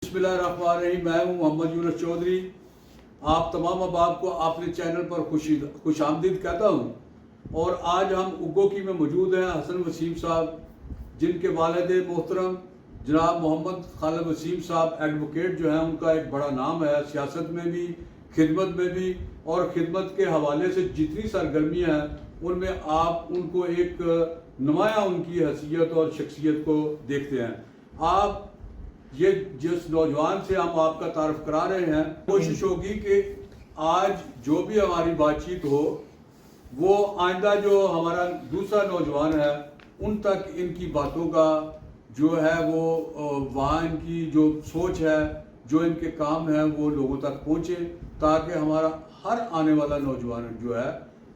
बिस्मिल्लाहिर्रहमानिर्रहीम। मैं हूँ मोहम्मद यूनुस चौधरी। आप तमाम अहबाब को अपने चैनल पर खुश आमदीद कहता हूँ। और आज हम उगोकी में मौजूद हैं हसन वसीम साहब, जिनके वालिद मोहतरम जनाब मोहम्मद खालिद वसीम साहब एडवोकेट जो हैं, उनका एक बड़ा नाम है सियासत में भी, खिदमत में भी। और ख़िदमत के हवाले से जितनी सरगर्मियाँ हैं उनमें आप उनको एक नुमाया उनकी हैसियत और शख्सियत को देखते हैं। आप ये जिस नौजवान से हम आपका तारफ़ करा रहे हैं, कोशिश होगी कि आज जो भी हमारी बातचीत हो वो आइंदा जो हमारा दूसरा नौजवान है उन तक इनकी बातों का जो है वो वहाँ इनकी जो सोच है, जो इनके काम है वो लोगों तक पहुँचे, ताकि हमारा हर आने वाला नौजवान जो है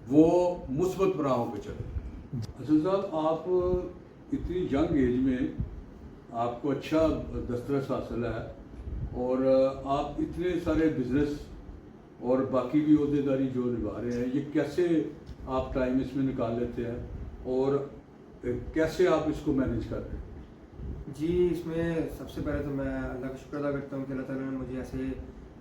वो मुस्बत राहों पे चले। हसन साहब, आप इतनी यंग एज में आपको अच्छा दस्तरस हासिल है और आप इतने सारे बिजनेस और बाकी भी अहदेदारी जो निभा रहे हैं, ये कैसे आप टाइम इसमें निकाल लेते हैं और कैसे आप इसको मैनेज कर रहे हैं? जी, इसमें सबसे पहले तो मैं अल्लाह का शुक्र अदा करता हूँ कि अल्लाह ताला ने मुझे ऐसे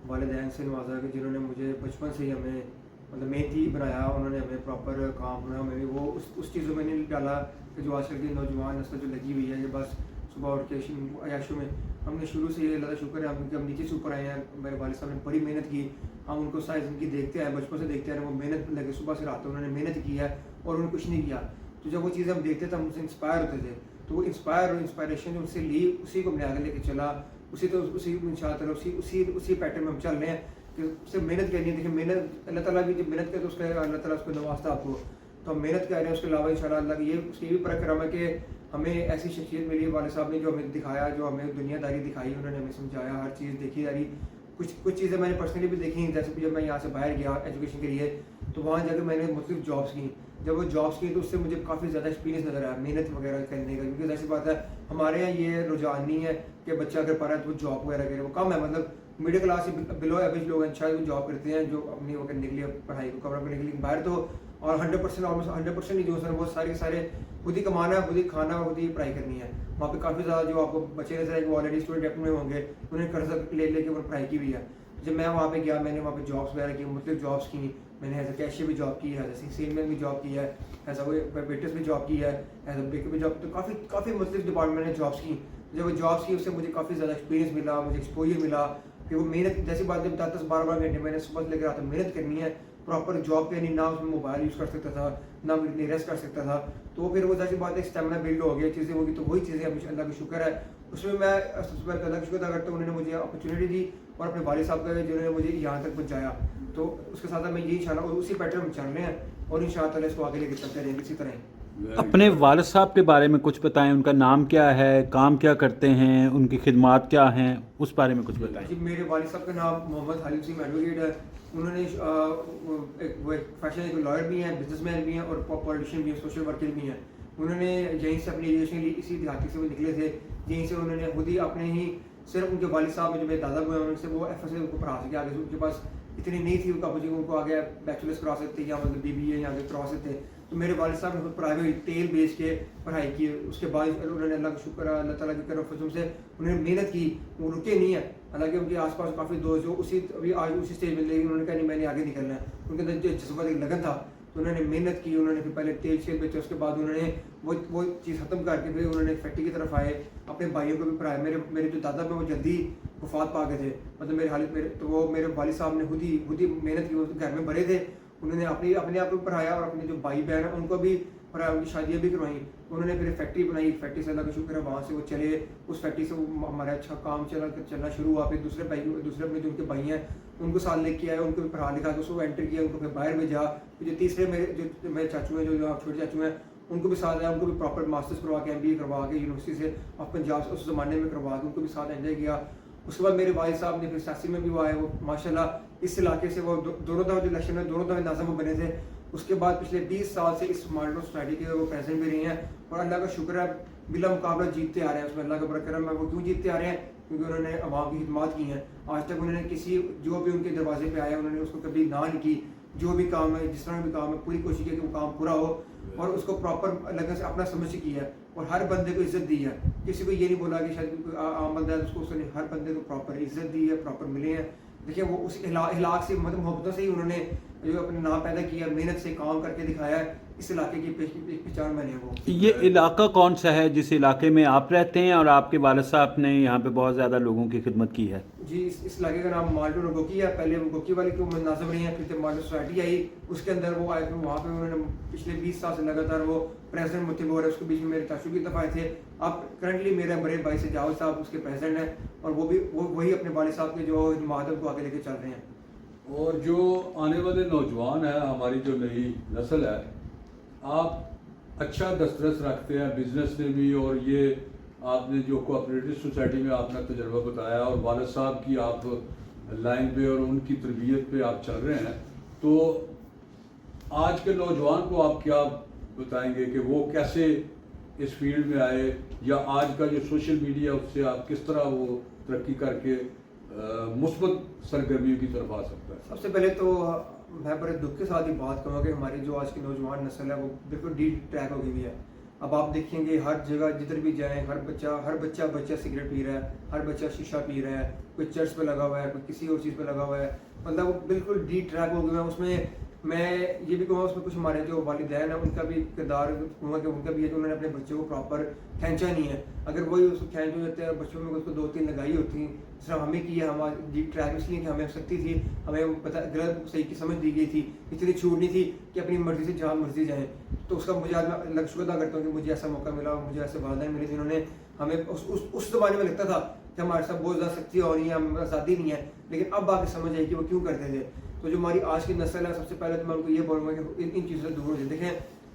वालिदैन से नवाजा कि जिन्होंने मुझे बचपन से ही हमें मतलब मेहनती बनाया। उन्होंने हमें प्रॉपर काम बनाया, हमें वो उस चीज़ों में नहीं डाला कि जो आजकल की नौजवान नस्ल जो लगी हुई है, ये बस सुबह उठ के अयाशों में। हमने शुरू से ये अल्लाह का शुक्र है क्योंकि हम नीचे से ऊपर आए हैं। मेरे वालिद साहब ने बड़ी मेहनत की, हम उनको सारी ज़िंदगी देखते आए, बचपन से देखते आए। वो मेहनत लगे सुबह से रात तक उन्होंने मेहनत की है और उन्होंने कुछ नहीं किया। तो जब वो चीज़ें हम देखते थे हम उनसे इंस्पायर होते थे। तो वो इंस्पायरेशन जो उनसे ली उसी को हमने आगे लेके चला, उसी इंशाअल्लाह उसी पैटर्न में हम चल रहे हैं कि सिर्फ मेहनत करनी है। देखिए, मेहनत अल्लाह ताला भी जब मेहनत करे तो उसका अल्लाह ताला उसको नवाजता आपको। तो हम मेहनत कर रहे हैं, उसके अलावा इंशाअल्लाह अल्लाह की ये उसकी भी परक्रम है कि हमें ऐसी शख्सियत मिली है। वालिद साहब ने जो हमें दिखाया, जो हमें दुनियादारी दिखाई, उन्होंने हमें समझाया हर चीज़ देखी जा रही। कुछ चीज़ें मैंने पर्सनली भी देखी, जैसे कि जब मैं यहाँ से बाहर गया एजुकेशन के लिए तो वहाँ जाकर मैंने मुख्तलिफ जॉब्स की। जब वो जॉब्स की तो उससे मुझे काफ़ी ज़्यादा एक्सपीरियंस नज़र आया मेहनत वगैरह करने का। क्योंकि ऐसी बात है हमारे यहाँ ये रुझान नहीं है कि बच्चा अगर पढ़ा है तो वो जॉब वगैरह करे, वो कम है। मतलब मिडिल क्लास से बिलो एवरेज लोग हैं शायद वो जॉब करते हैं जो अपनी वो करने के लिए, पढ़ाई को कवर करने के लिए। बाहर तो और 100% ऑलमोस्ट 100% नहीं जो सर वो सारे खुद ही कमाना है, खुद ही खाना है, खुद ही पढ़ाई करनी है। वहाँ पे काफ़ी ज़्यादा जो आपको बच्चे नजर आए वो ऑलरेडी स्टूडेंट में होंगे, उन्हें कर्ज ले लेके वो पढ़ाई की हुई है। जब मैं वहाँ पे गया मैंने वहाँ पे जॉब्स वगैरह की, मुख्तलिफ जॉब्स की। मैंने एज ए कैशियर भी जॉब की है, एज ए सेलमैन भी जॉब की है, एज ए वेटर्स भी जॉब की है, एज ए बेकर भी जॉब। तो काफ़ी मुख्तलिफ डिपार्टमेंट में जॉब्स की। जब वो जॉब्स की उससे मुझे काफ़ी ज़्यादा एक्सपीरियंस मिला, मुझे एक्सपोजर मिला कि वो मेहनत जैसी बात जब 10-12 घंटे मैंने सुबह से लेकर आता मेहनत करनी है प्रॉपर जॉब पे, नहीं ना उसमें मोबाइल यूज़ कर सकता था, ना मैं इतनी रेस्ट कर सकता था। तो फिर वो जैसी बात है स्टेमिना बिल्ड हो गया, चीज़ें होगी। तो वही चीज़ें अल्लाह का शुक्र है, उसमें मैं सबसे पहले अल्लाह का शुक्र अदा करता हूँ। उन्होंने मुझे अपॉर्चुनिटी दी और अपने वालिद साहब का जिन्होंने मुझे यहाँ तक पहुँचाया। तो उसके साथ मैं यही इंशाल्लाह और उसी पैटर्न में चल रहे हैं और इंशाअल्लाह इसको आगे लेकर चलते रहेंगे इसी तरह ही। अपने वालिद साहब के बारे में कुछ बताएं, उनका नाम क्या है, काम क्या करते हैं, उनकी खिदमत क्या हैं, उस बारे में कुछ बताएं। जी, मेरे वालिद साहब का नाम मोहम्मद खालिद वसीम एडवोकेट है। उन्होंने एक फैशन एक लॉयर भी हैं, बिजनेसमैन भी हैं और पॉलिटिशियन भी हैं, सोशल वर्कर भी हैं। उन्होंने यहीं से अपनी एजुकेशन ली, इसी देहाती से वो निकले थे। यहीं से उन्होंने खुद ही अपने ही सिर्फ उनके वालिद साहब में जो मेरे दादा हुए हैं उनसे वो एफ उनको पढ़ा सके आगे। उनके पास इतनी नहीं थी उनका मुझे उनको आगे बैचलर्स करा सकते या मतलब BBA या आगे करवा सकते। तो मेरे वालिद साहब ने खुद प्राइवेट तेल बेच के पढ़ाई की। उसके बाद उन्होंने अल्लाह का शुक्र अल्लाह ताला की करम फजल से उन्होंने मेहनत की, वो रुके नहीं है। हालांकि उनके आसपास काफ़ी दोस्त जो अभी आज उसी स्टेज में, लेकिन उन्होंने कहा नहीं मैंने आगे निकलना है। उनके अंदर जो जज्बा एक लगन था तो उन्होंने मेहनत की। उन्होंने फिर पहले तेल शेल बेचा, उसके बाद उन्होंने वो चीज़ ख़त्म करके फिर उन्होंने फैक्ट्री की तरफ आए, अपने भाइयों को भी पढ़ाया। मेरे जो दादा में वो जल्दी वफात पा गए थे, मतलब मेरे हालत मेरे तो वो मेरे वालिद साहब ने खुद ही मेहनत की। वो घर में भरे थे, उन्होंने अपने आप को पढ़ाया और अपने जो भाई बहन है उनको भी पढ़ाया, उनकी शादियाँ भी करवाई। उन्होंने फिर फैक्ट्री बनाई, फैक्ट्री से अल्लाह का शुक्र है वहाँ से वो चले। उस फैक्ट्री से वो हमारा अच्छा काम चलना शुरू हुआ। फिर दूसरे अपने जो उनके भाई हैं उनको साथ लेके आए, उनको भी पढ़ा लिखा के उसको एंटर किया, उनको फिर बाहर भेजा। फिर जो तीसरे मेरे चाचू हैं, जो छोटे चाचू हैं, उनको भी साथ आया, उनको भी प्रॉपर मास्टर्स करवा के MBA करवा के यूनिवर्सिटी से ऑफ पंजाब उस ज़माने में करवा के उनको भी साथ एंजॉय किया। उसके बाद मेरे वालिद साहब ने फिर सियासी में भी वो आए, वो माशाल्लाह इस इलाके से वो दोनों दफ़ा जो इलेक्शन में दोनों दफ़ा नाज़म वो बने थे। उसके बाद पिछले 20 साल से इस मॉडर्न सोसाइटी के वो प्रेसिडेंट भी रही हैं और अल्लाह का शुक्र है बिला मुकाबला जीतते आ रहे हैं। उसमें अल्लाह का बड़ा करम है। वो क्यों जीतते आ रहे हैं? क्योंकि उन्होंने अवाम की खिदमत की हैं। आज तक उन्होंने किसी जो भी उनके दरवाजे पे आया उन्होंने उसको कभी ना नहीं की। जो भी काम है, जिस तरह भी काम है, पूरी कोशिश की कि वो काम पूरा हो और उसको प्रॉपर लगन से अपना समझ के किया है। اور ہر بندے کو عزت دی ہے. کسی کو یہ نہیں بولا کہ شاید کوئی عام بندہ ہے اس کو ہر بندے کو پراپر عزت دی ہے, پراپر ملے ہیں. دیکھیں وہ اس اخلاق سے مطلب محبتوں سے ہی انہوں نے جو اپنا نام پیدا کیا, محنت سے کام کر کے دکھایا ہے. اس علاقے کی پہچان بنے وہ. یہ علاقہ کون سا ہے جس علاقے میں آپ رہتے ہیں اور آپ کے والد صاحب نے یہاں پہ بہت زیادہ لوگوں کی خدمت کی ہے؟ جی اس علاقے کا نام مالٹو گوکی ہے. پہلے وہ گوکی والی کو ناظم رہی ہیں, پھر مالٹو سوسائٹی آئی, اس کے اندر وہ آئے, پھر وہاں پہ انہوں نے پچھلے 20 سال سے لگاتار وہ پریزیڈنٹ متبور ہے. اس کے بیچ میں میرے چاچو کی دفعہ تھے. اب کرنٹلی میرے بڑے بھائی سے جاوید صاحب اس کے پریزیڈنٹ ہیں, اور وہ بھی وہی اپنے والد صاحب کے جو جماعت کو آگے لے کے چل رہے ہیں. اور جو آنے والے نوجوان ہیں, ہماری جو نئی نسل ہے, آپ اچھا دسترس رکھتے ہیں بزنس میں بھی, اور یہ آپ نے جو کوآپریٹو سوسائٹی میں آپ نے تجربہ بتایا, اور والد صاحب کی آپ لائن پہ اور ان کی تربیت پہ آپ چل رہے ہیں, تو آج کے نوجوان کو آپ کیا بتائیں گے کہ وہ کیسے اس فیلڈ میں آئے, یا آج کا جو سوشل میڈیا اس سے آپ کس طرح وہ ترقی کر کے مثبت سرگرمیوں کی طرف آ سکتا ہے؟ سب سے پہلے تو میں بڑے دکھ کے ساتھ ہی بات کروں کہ ہماری جو آج کی نوجوان نسل ہے وہ بالکل ڈی ٹریک ہو گئی ہوئی ہے. اب آپ دیکھیں گے ہر جگہ جدھر بھی جائیں, ہر بچہ سگریٹ پی رہا ہے, ہر بچہ شیشہ پی رہا ہے, کوئی چرچ پہ لگا ہوا ہے, کوئی کسی اور چیز پہ لگا ہوا ہے. مطلب وہ بالکل ڈی ٹریک ہو گیا ہے. اس میں یہ بھی کہوں گا اس میں کچھ ہمارے جو والدین ہیں ان کا بھی کردار کہوں گا کہ ان کا بھی ہے کہ انہوں نے اپنے بچوں کو پراپر کھینچا نہیں ہے. اگر وہی اس کو کھینچ ہو جاتے ہیں, بچوں میں اس کو 2-3 لگائی ہوتی ہیں, جس طرح ہمیں کی ہے ہماری ڈی ٹریک اس لیے کہ ہمیں سختی تھی, ہمیں غلط صحیح کی سمجھ دی گئی تھی, اتنی چھوٹ نہیں تھی کہ اپنی مرضی سے جہاں مرضی جائیں. تو اس کا مجھے آج میں شکر ادا کرتا ہوں کہ مجھے ایسا موقع ملا, مجھے ایسے والدین ملے جنہوں نے ہمیں اس زمانے میں لگتا تھا کہ ہمارے ساتھ بہت زیادہ سختی ہو رہی ہے, ہمیں آزادی نہیں ہے, لیکن اب آ کے سمجھ آئی کہ وہ کیوں کرتے تھے. تو جو ہماری آج کی نسل ہے, سب سے پہلے تو میں ان کو یہ بولوں گا کہ ان چیزوں سے دور ہو جائے. دیکھیں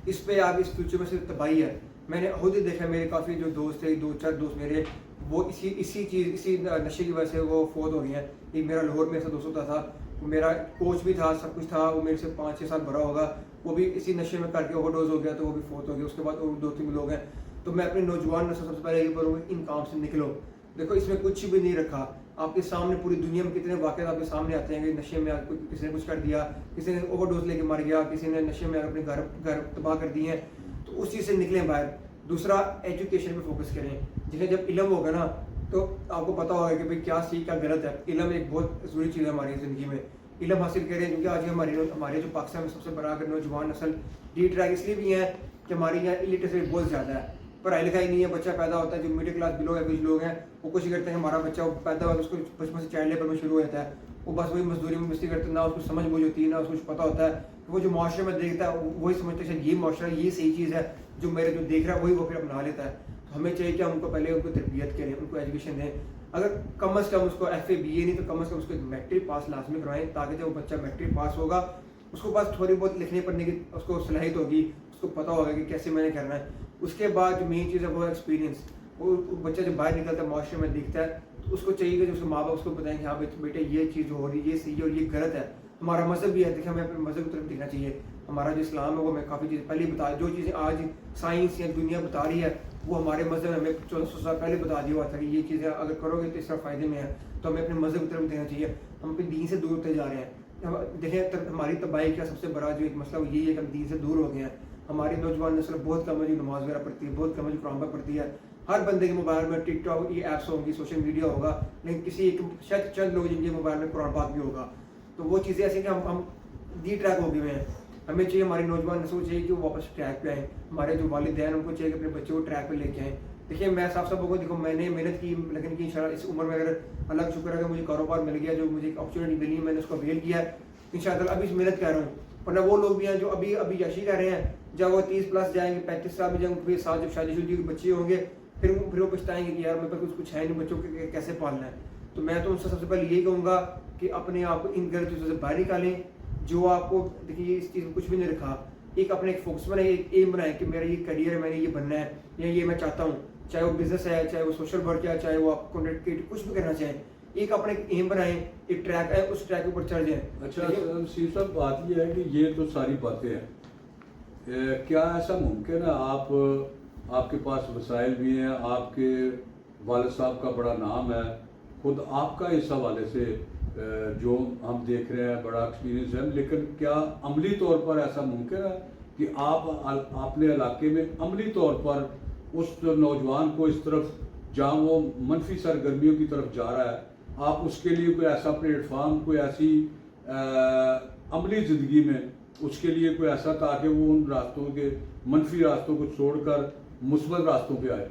اس پہ آپ اس فیوچر میں صرف تباہی ہے. میں نے خود ہی دیکھا, میرے کافی جو دوست تھے, 2-4 دوست میرے, وہ اسی نشے کی وجہ سے وہ فوت ہو گئے ہیں. ایک میرا لاہور میں ایسا دوست ہوتا تھا, میرا کوچ بھی تھا, سب کچھ تھا, وہ میرے سے 5-6 سال بڑا ہوگا, وہ بھی اسی نشے میں کر کے اوور ڈوز ہو گیا, تو وہ بھی فوت ہو گیا. اس کے بعد اور 2-3 لوگ ہیں. تو میں اپنے نوجوان نسل سب سے پہلے یہ بولوں گا ان کام سے نکلو. دیکھو اس میں کچھ بھی نہیں رکھا, آپ کے سامنے پوری دنیا میں کتنے واقعات آپ کے سامنے آتے ہیں کہ نشے میں کسی نے کچھ کر دیا, کسی نے اوور ڈوز لے کے مر گیا, کسی نے نشے میں اپنے گھر تباہ کر دیے ہیں. تو اس چیز سے نکلیں باہر. دوسرا ایجوکیشن پہ فوکس کریں. جنہیں جب علم ہوگا نا تو آپ کو پتہ ہوگا کہ بھائی کیا صحیح کیا غلط ہے. علم ایک بہت ضروری چیز ہے ہماری زندگی میں. علم حاصل کریں, کیونکہ آج ہمارے جو پاکستان میں سب سے بڑا اگر نوجوان نسل ڈی ٹریک اس لیے بھی ہے کہ ہماری یہاں الٹریسی بہت زیادہ ہے, پڑھائی لکھائی نہیں ہے. بچہ پیدا ہوتا ہے, جو میڈل کلاس بلو ایوریج لوگ ہیں وہ کوشش کرتے ہیں ہمارا بچہ پیدا ہوا, اس کو بچپن سے چائلڈ لیبر میں شروع ہوتا ہے, وہ بس وہی مزدوری میں مستی کرتے ہیں, نہ اس کو سمجھ بوجھ ہوتی ہے, نہ اس کو کچھ پتہ ہوتا ہے. وہ جو معاشرے میں دیکھتا ہے وہی سمجھتا ہے یہ معاشرہ یہ صحیح چیز ہے, جو میرے جو دیکھ رہا ہے وہی وہ پھر اپنا لیتا ہے. تو ہمیں چاہیے کہ ہم کو پہلے ان کو تربیت کریں, ان کو ایجوکیشن دیں. اگر کم از کم اس کو FA BA نہیں تو کم از کم اس کو میٹرک پاس لازمی کروائیں, تاکہ جب وہ بچہ میٹرک پاس ہوگا اس کو پاس تھوڑی بہت لکھنے پڑھنے کی اس کو صلاحیت ہوگی, اس کو پتہ ہوگا کہ کیسے میں نے کرنا ہے. اس کے بعد جو مین چیز ہے وہ ایکسپیرینس. وہ بچہ جب باہر نکلتا ہے معاشرے میں دیکھتا ہے تو اس کو چاہیے کہ جو اس کے ماں باپ اس کو بتائیں کہ ہاں بیٹے یہ چیز ہو رہی ہے, یہ صحیح ہے اور یہ غلط ہے. ہمارا مذہب بھی ہے, دیکھیں ہمیں اپنے مذہب کی طرف دیکھنا چاہیے. ہمارا جو اسلام ہے وہ ہمیں کافی چیز پہلے بتا, جو چیزیں آج سائنس یا دنیا بتا رہی ہے وہ ہمارے مذہب ہمیں 1400 سال پہلے بتا دیا ہوا تھا کہ یہ چیزیں اگر کرو گے تو اس طرح فائدے میں ہے. تو ہمیں اپنے مذہب کی طرف دیکھنا چاہیے. ہم اپنے دین سے دور ہوتے جا رہے ہیں. دیکھیں ہماری تباہی کا سب سے بڑا جو ایک مسئلہ وہ یہی ہے کہ ہم دین سے دور ہو گئے ہیں. ہماری نوجوان نسل بہت کم ہے جو نماز وغیرہ پڑھتی ہے, بہت کم ہے جو قرآن پاک پڑھتی ہے. ہر بندے کے موبائل میں ٹک ٹاک یہ ایپس ہوں گی, سوشل میڈیا ہوگا, لیکن کسی ایک شاید چند لوگ جن کے موبائل میں قرآن پاک بھی ہوگا. تو وہ چیزیں ایسی کہ ہم ڈی ٹریک ہو گئے ہیں. ہمیں چاہیے ہماری نوجوان نسل چاہیے کہ وہ واپس ٹریک پہ آئیں. ہمارے جو والدین ان کو چاہیے کہ اپنے بچوں کو ٹریک پہ لے کے آئیں. دیکھیے میں صاحب کو دیکھو میں نے محنت کی, لیکن کہ انشاءاللہ اس عمر میں اگر اللہ کا شکر ہے کہ مجھے کاروبار مل گیا, جو مجھے ایک اپرچونیٹی ملی, میں نے اس کو اویل کیا ہے. انشاءاللہ ابھی محنت کر رہا ہوں. ورنہ وہ لوگ بھی ہیں جو ابھی یاشی کر رہے ہیں, جب وہ 30+ جائیں گے, 35 سال میں جائیں گے, پھر ساتھ جب شادی شدی بچے ہوں گے پھر وہ پچھتائیں گے کہ یار میرے پاس کچھ ہے نہیں, بچوں کو کیسے پالنا ہے. تو میں تو ان سے سب سے پہلے یہی کہوں گا کہ اپنے آپ کو ان غلط چیزوں سے باہر نکالیں جو آپ کو. دیکھیے اس چیز میں کچھ بھی نہیں رکھا, ایک اپنے ایک فوکس بنائیں, ایک ایم بنائیں کہ میرا یہ کریئر ہے, میں نے یہ بننا ہے یا یہ میں چاہتا ہوں, چاہے وہ بزنس ہے, چاہے وہ سوشل ورک ہے, چاہے وہ آپ کنٹینٹ کریٹ کچھ بھی کرنا چاہیں. ایک اپنے ایم بنائیں, ایک ٹریک ہے, اس ٹریک کے اوپر چڑھ جائیں. اچھا نصیر صاحب بات یہ ہے کہ یہ تو ساری باتیں ہیں, کیا ایسا ممکن ہے آپ کے پاس وسائل بھی ہیں, آپ کے والد صاحب کا بڑا نام ہے, خود آپ کا اس حوالے سے جو ہم دیکھ رہے ہیں بڑا ایکسپیرینس ہے, لیکن کیا عملی طور پر ایسا ممکن ہے کہ آپ اپنے علاقے میں عملی طور پر उस नौजवान को इस तरफ जहाँ वो मनफी सरगर्मियों की तरफ जा रहा है, आप उसके लिए कोई ऐसा प्लेटफार्म, कोई ऐसी अमली ज़िंदगी में उसके लिए कोई ऐसा, ताकि वो उन रास्तों के मनफी रास्तों को छोड़कर मुस्बत रास्तों पे आए?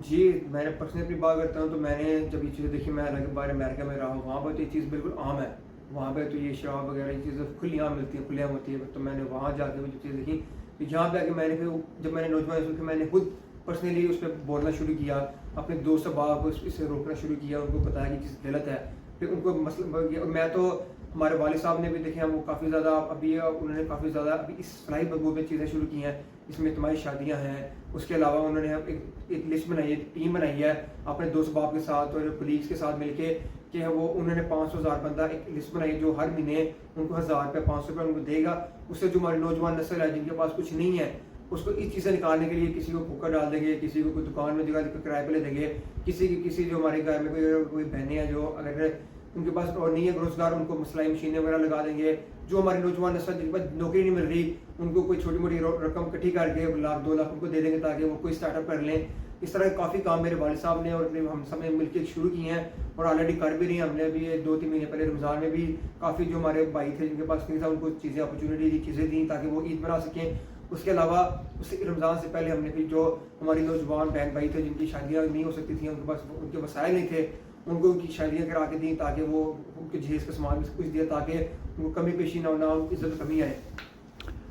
जी, मैंने पर्सनली अपनी बात करता हूँ तो मैंने जब ये चीज़ें देखी, मैं हालांकि बाहर अमेरिका में रहा हूँ, वहाँ पर तो ये चीज़ बिल्कुल आम है। वहाँ पे तो ये शराब वगैरह ये चीज़ें खुलेआम मिलती हैं, खुलेआम होती है। तो मैंने वहाँ जाके वो जो चीज़ देखी, तो यहाँ पे आके मैंने फिर जब मैंने नौजवान सुन के मैंने खुद पर्सनली उस पर बोलना शुरू किया, अपने दोस्त अहबाब को इसे रोकना शुरू किया, उनको बताया कि चीज़ गलत है। फिर उनको मसला, मैं तो हमारे वालिद साहब ने भी देखे हैं, वो काफ़ी ज़्यादा अभी उन्होंने काफ़ी ज़्यादा अभी इस फलाही बहबूद में चीज़ें शुरू की हैं। इसमें तुम्हारी शादियाँ हैं, उसके अलावा उन्होंने एक लिस्ट बनाई है, टीम बनाई है अपने दोस्त बाप के साथ और कलीग्स के साथ मिलके कि वो उन्होंने 500,000 बंदा एक लिस्ट बनाई जो हर महीने उनको 1,000 रुपये 500 रुपये उनको देगा। उससे जो हमारी नौजवान नस्ल है जिनके पास कुछ नहीं है, उसको इस चीज़ से निकालने के लिए किसी को भूखा डाल देंगे, किसी को कोई दुकान में जगह किराए पे ले देंगे, किसी जो हमारे घर में कोई बहनें हैं जो अगर उनके पास और नहीं है रोजगार, उनको मसलाई मशीनें वगैरह लगा देंगे। जो हमारी नौजवान नस्ल जिनके पास नौकरी नहीं मिल रही, उनको कोई छोटी मोटी रकम इकट्ठी करके 1 लाख 2 लाख उनको दे देंगे ताकि वो कोई स्टार्टअप कर लें। इस तरह काफ़ी काम मेरे वालिद साहब ने और हम सब ने मिलकर शुरू किए हैं और ऑलरेडी कर भी रही हैं। हमने अभी 2-3 महीने पहले रमज़ान में भी काफ़ी जो हमारे भाई थे जिनके पास नहीं था, उनको चीज़ें अपॉर्चुनिटी दी, चीज़ें दी ताकि वो ईद बना सकें। उसके अलावा उस रमज़ान से पहले हमने भी जो हमारी नौजवान बहन भाई थे जिनकी शादियाँ नहीं हो सकती थी, उनके पास उनके वसाइल नहीं थे, उनको उनकी शादियाँ करा के दी ताकि वो उनके जहेज़ का सामान भी कुछ दिया ताकि उनको कमी पेशी ना होना, इज़्ज़त कमी आए।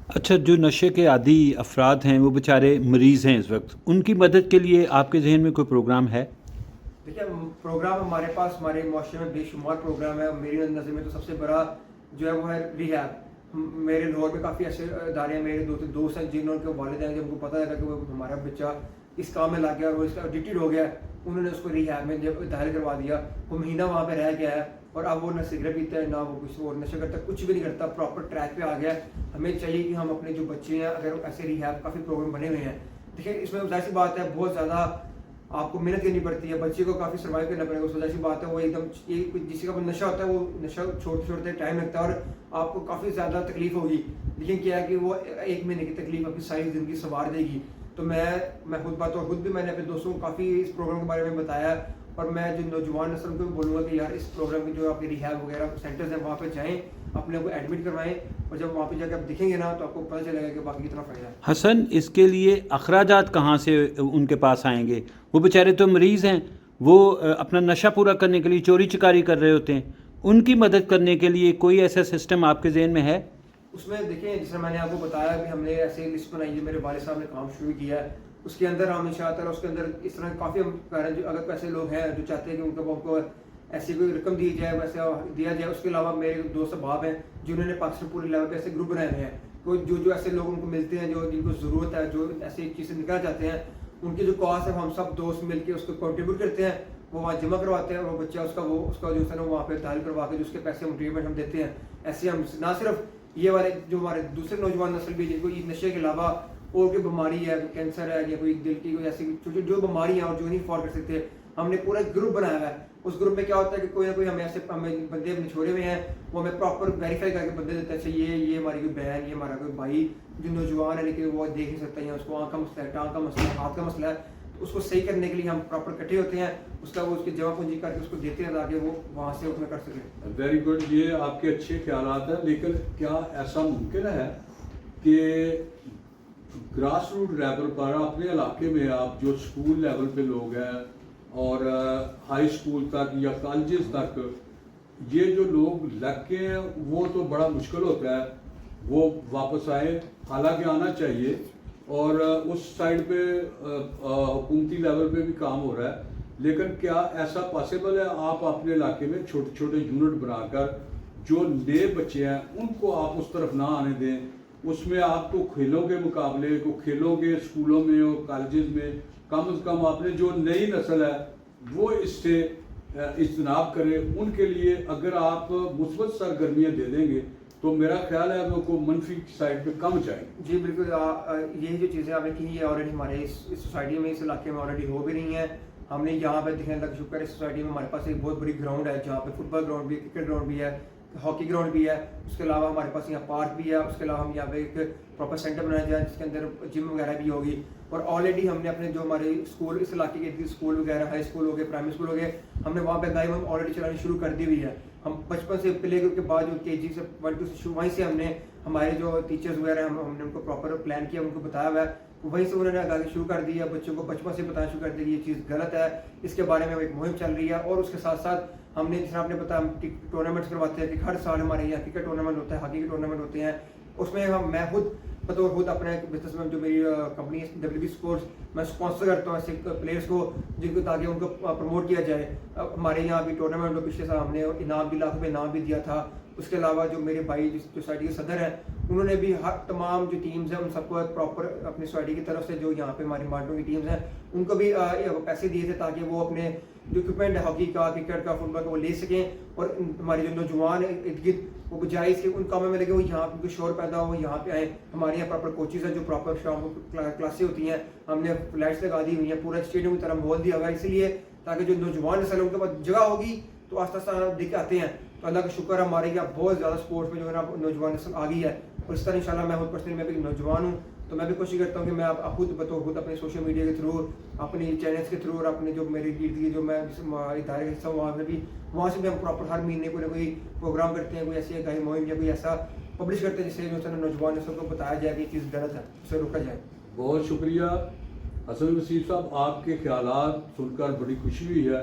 अच्छा, जो नशे के आदी अफराद हैं वो बेचारे मरीज़ हैं इस वक्त, उनकी मदद के लिए आपके जहन में कोई प्रोग्राम है? देखिए, प्रोग्राम हमारे पास हमारे माशरे में बेशुमार प्रोग्राम है। मेरी नज़र में तो सबसे बड़ा जो है वो है रिहैब। मेरे लाहौर में काफ़ी ऐसे इदारे हैं, मेरे 2 दोस्त हैं जिन्होंने वालिद हैं, जब उनको पता है कि वो हमारा बच्चा इस काम में लग गया और वो इसका एडिक्टेड हो गया, उन्होंने उसको रिहैब में जब दाखिल करवा दिया। वो महीना वहाँ पे रह गया है और अब वो न सिगरेट पीता है, ना वो कुछ और नशा करता, कुछ भी नहीं करता, प्रॉपर ट्रैक पे आ गया। हमें चाहिए कि हम अपने जो बच्चे हैं, अगर ऐसे रिहैब काफ़ी प्रोग्राम बने हुए हैं, देखिए इसमें जाहिर सी बात है बहुत ज़्यादा आपको मेहनत करनी पड़ती है, बच्चे को काफ़ी सर्वाइव करना पड़ेगा। उस वजह से बात है वो एकदम जिसका कोई नशा होता है वो नशा छोड़ते छोड़ते टाइम लगता है और आपको काफ़ी ज़्यादा तकलीफ होगी, लेकिन क्या है कि वो 1 महीने की तकलीफ अपनी सारी ज़िंदगी संवार देगी। तो मैं खुद भी मैंने अपने दोस्तों को काफ़ी इस प्रोग्राम के बारे में बताया और मैं जो नौजवान नस्ल को भी बोलूँगा कि यार इस प्रोग्राम की जो आपके रिहैब वगैरह सेंटर्स हैं वहाँ पे जाएं, अपने को एडमिट करवाएं और जब वहाँ पे जाकर आप दिखेंगे ना तो आपको पता चलेगा कि बाकी कितना फ़ायदा है। हसन, इसके लिए अखराजात कहाँ से उनके पास आएंगे? वो बेचारे तो मरीज़ हैं, वो अपना नशा पूरा करने के लिए चोरी चकारी कर रहे होते हैं, उनकी मदद करने के लिए कोई ऐसा सिस्टम आपके जहन में है? उसमें देखिए, जैसे मैंने आपको बताया कि हमने ऐसे लिस्ट बनाई है, मेरे वालिद साहब ने काम शुरू किया है, उसके अंदर हम इंशाअल्लाह उसके अंदर इस तरह काफ़ी हम कह रहे हैं जो अगर ऐसे लोग हैं जो चाहते हैं कि उनको ऐसी कोई रकम दी जाए, वैसे दिया जाए। उसके अलावा मेरे दोस्त अहबाब हैं जिन्होंने पाकिस्तान पूरे लेवल पे ऐसे ग्रुप बनाए हुए हैं, तो जो ऐसे लोग उनको मिलते हैं जो जिनको ज़रूरत है, जो ऐसी चीज़ से निकलना चाहते हैं, उनकी जो कॉस्ट है हम सब दोस्त मिलकर उसको कंट्रीब्यूट करते हैं, वो वहाँ जमा करवाते हैं और वो बच्चा उसका जो है ना वहाँ पे दाखिल करवा के उसके पैसे हम ट्रीटमेंट हम देते हैं। ऐसे हम ना सिर्फ ये वाले जो हमारे दूसरे नौजवान नस्ल भी जिनको ये नशे के अलावा और कोई बीमारी है, कैंसर है या कोई दिल की कोई ऐसी छोटी जो बीमारी है और जो नहीं अफोर्ड कर सकते, हमने पूरा ग्रुप बनाया हुआ है। उस ग्रुप में क्या होता है कि कोई ना कोई हमें बंदे अपने छोड़े हुए हैं, वो हमें प्रॉपर वेरीफाई करके बंदे देते हैं। अच्छा ये हमारी कोई बहन, ये हमारा कोई भाई जो नौजवान है लेकिन वो देख नहीं सकता है, उसको आँख का मसला है, टाँग का मसला है, हाथ का मसला है, तो उसको सही करने के लिए हम प्रॉपर इकट्ठे होते हैं, उसकी जमा पूंजी करके उसको देते हैं ताकि वो वहाँ से उसमें कर सके। वेरी गुड, ये आपके अच्छे ख्यालात हैं, लेकिन क्या ऐसा मुमकिन है कि ग्रास रूट लेवल पर अपने इलाके में आप जो स्कूल लेवल पे लोग हैं और हाई स्कूल तक या कॉलेजेस तक ये जो लोग लग के हैं, वो तो बड़ा मुश्किल होता है वो वापस आए, हालांकि आना चाहिए और उस साइड पे हुकूमती लेवल पे भी काम हो रहा है, लेकिन क्या ऐसा पॉसिबल है आप अपने इलाके में छोटे छोटे यूनिट बनाकर जो नए बच्चे हैं उनको आप उस तरफ ना आने दें, उसमें आपको खेलों के मुकाबले को खेलों के स्कूलों में और कॉलेजेस में कम से कम आपने जो नई नस्ल है वो इससे इज्तनाब करें। उनके लिए अगर आप मुस्बत सरगर्मियाँ दे देंगे तो मेरा ख्याल है वो को मनफी साइड पे कम जाएंगे। जी बिल्कुल, यही जो चीज़ें आपने की है ऑलरेडी हमारे इस सोसाइटी में, इस इलाके में ऑलरेडी हो भी रही हैं। हमने यहाँ पे देखें लग शुक्र इस सोसाइटी में हमारे पास एक बहुत बड़ी ग्राउंड है जहाँ पे फुटबॉल ग्राउंड भी, क्रिकेट ग्राउंड भी है, हॉकी ग्राउंड भी है, उसके अलावा हमारे पास यहाँ पार्क भी है, उसके अलावा हम यहाँ पे एक प्रॉपर सेंटर बनाया जाए जिसके अंदर जिम वगैरह भी होगी। اور آلریڈی ہم نے اپنے جو ہمارے اسکول اس علاقے کے اسکول وغیرہ ہائی اسکول ہو گئے پرائمری اسکول ہو گئے ہم نے وہاں پہ گائے ہم آلریڈی چلانی شروع کر دی ہوئی ہے. ہم بچپن سے پلے گروپ کے بعد جو کے جی سے 1 2 سے وہیں سے ہم نے ہمارے جو ٹیچرز وغیرہ ہم نے ان کو پراپر پلان کیا ان کو بتایا ہوا ہے وہیں سے انہوں نے آگے شروع کر دیا بچوں کو بچپن سے بتانا شروع کر دیا کہ یہ چیز غلط ہے. اس کے بارے میں ایک مہم چل رہی ہے اور اس کے ساتھ ساتھ ہم نے جس طرح آپ نے بتایا ہم ٹورنامنٹس کرواتے ہیں کہ ہر سال ہمارے یہاں کرکٹ ٹورنامنٹ ہوتا ہے ہاکی کے ٹورنامنٹ ہوتے ہیں. اس میں میں خود اپنا ایک بزنس میں جو میری کمپنی ہے WB اسپورٹس میں اسپانسر کرتا ہوں ایسے پلیئرس کو جن کو تاکہ ان کو پروموٹ کیا جائے. ہمارے یہاں بھی ٹورنامنٹ میں پچھلے سال ہم نے انعام بھی لاکھ روپے انعام بھی دیا تھا. اس کے علاوہ جو میرے بھائی جس سوسائٹی کے صدر ہیں انہوں نے بھی ہر تمام جو ٹیمز ہیں ان سب کو پراپر اپنی سوسائٹی کی طرف سے جو یہاں پہ ہماری مارٹوں کی ٹیمز ہیں ان کو بھی پیسے دیے تھے تاکہ وہ اپنے جو اکوپمنٹ ہے ہاکی کا کرکٹ کا فٹ بال کا وہ لے سکیں اور ہمارے جو نوجوان ارد گرد وہ بجائے اس کے ان کاموں میں لگے وہ یہاں پہ شور پیدا ہو یہاں پہ آئیں. ہمارے یہاں پراپر کوچز ہیں جو پراپر شام کو کلاسیں ہوتی ہیں ہم نے فلائٹس لگا دی ہوئی ہیں پورا اسٹیڈیم کی طرح ماحول دیا ہوا ہے اسی لیے تاکہ جو نوجوان نسل ہے ان کے پاس جگہ ہوگی تو آہستہ آہستہ دیکھ آتے ہیں. تو اللہ کا شکر ہے ہمارے یہاں بہت زیادہ اسپورٹس میں جو ہے نا نوجوان نسل آ گئی ہے اور اس طرح انشاءاللہ میں خود پرسنلی میں بھی نوجوان ہوں تو میں بھی کوشش کرتا ہوں کہ میں خود بطور خود اپنے سوشل میڈیا کے تھرو اپنی چینلس کے تھرو اور اپنے جو میری گردگی جو میں جس ادارے کا حصہ ہوں وہاں سے بھی ہم پراپر ہر مہینے کوئی نہ کوئی پروگرام کرتے ہیں کوئی ایسی گاہی مہم یا کوئی ایسا پبلش کرتے ہیں جس سے جو نوجوان نسل کو بتایا جائے کہ یہ چیز غلط ہے اسے روکا جائے. بہت شکریہ حسن وسیم صاحب آپ کے خیالات سن کر بڑی خوشی ہوئی ہے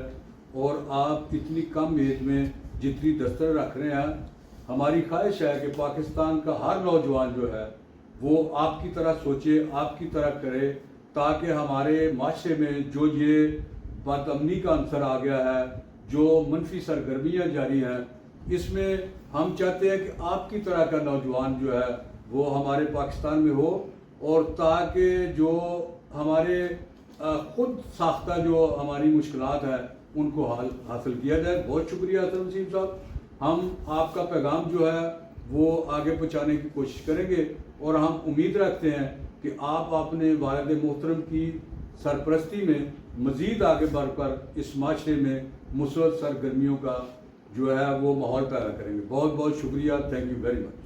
اور آپ اتنی کم ایج میں جتنی دستر رکھ رہے ہیں ہماری خواہش ہے کہ پاکستان کا ہر نوجوان جو ہے وہ آپ کی طرح سوچے آپ کی طرح کرے تاکہ ہمارے معاشرے میں جو یہ بد امنی کا عنصر آ گیا ہے جو منفی سرگرمیاں جاری ہیں اس میں ہم چاہتے ہیں کہ آپ کی طرح کا نوجوان جو ہے وہ ہمارے پاکستان میں ہو اور تاکہ جو ہمارے خود ساختہ جو ہماری مشکلات ہیں ان کو حل حاصل کیا جائے. بہت شکریہ حسن وسیم صاحب. ہم آپ کا پیغام جو ہے وہ آگے پہنچانے کی کوشش کریں گے اور ہم امید رکھتے ہیں کہ آپ اپنے والد محترم کی سرپرستی میں مزید آگے بڑھ کر اس معاشرے میں مثبت سرگرمیوں کا جو ہے وہ ماحول پیدا کریں گے. بہت بہت شکریہ. Thank you very much.